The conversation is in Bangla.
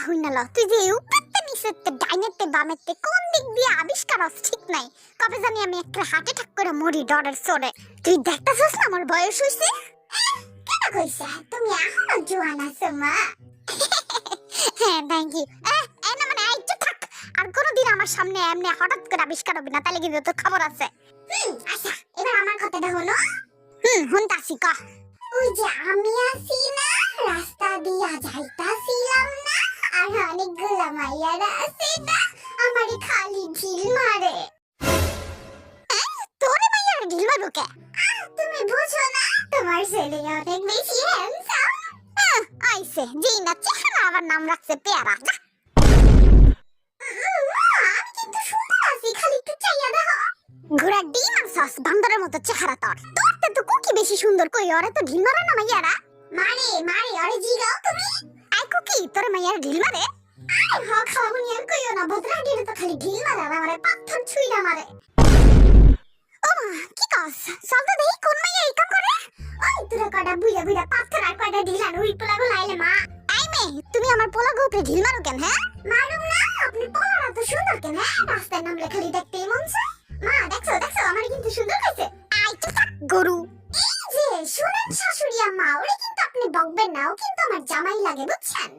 হইনাল তুই যে উপরতে নিচেতে ডাইনেতে বামেতে কোন দিক দিয়ে আবিষ্কার হস ঠিক নাই কবে জানি আমি একটা হার্ট অ্যাটাক করে মরি ডরের সরে তুই দেখতাছস না আমার বয়স হইছে কেন কইছা তুমি এখনো জোয়ান আছো মা হ্যাঁ থ্যাংক ইউ না মানে আইতো থাক আর কোনদিন আমার সামনে এমনি হঠাৎ করে আবিষ্কার হবে না তাহলে কিন্তু তোর খবর আছে আচ্ছা এবার আমার কথাটা হলো হুনতাছি ক ওই যে আমি আছি না রাস্তা দিয়া যাইতাছিলাম না আর অনেকগুলা মাইয়ারা আছে না আমারে খালি ঢিল মারে তোরে মাইয়ারা ঢিল মারো কে তুমি বুঝো না তোমার ছেলে অনেক বেশি হ্যান্ডসাম আইছে যেই না চেহারা আবার নাম রাখছে পেয়ারা আমি কিন্তু সুন্দর আছি খালি একটু চাইয়া দেখো ঘোড়া ডিম আর সস বান্দরের মতো চেহারা তোর তো কুকি বেশি সুন্দর কই ওরে তো ঢিল মারে না মাইয়ারা মারে মারে ওরে জিগাও তুমি আই কুকি তোর মাইয়ারা ঢিল মারে আরে হ খাওনি আর কইও না বদরা ডিরে তো খালি ঢিল মারে আর আমারে পাথর ছুঁইরা মারে ও মা কি কস চল তো দেখি কোন মাইয়া এই কাম করে ওই তোরা কয়টা বুইড়া বুইড়া পাথর আর কয়টা ঢিল আর উই পোলা গুলো আইলে মা আই মে তুমি আমার পোলা গোপে ঢিল মারো কেন হ্যাঁ মারুম না আপনি পোলারা তো সুন্দর কেন হ্যাঁ রাস্তায় নামলে খালি দেখতেই মন চায় মা দেখছো দেখছো আমার কিন্তু সুন্দর হইছে আই তো থাক গরু এই যে শুনেন শাশুড়ি আম্মা ওরে কিন্তু আপনি বকবেন না ও কিন্তু আমার জামাই লাগে বুঝছেন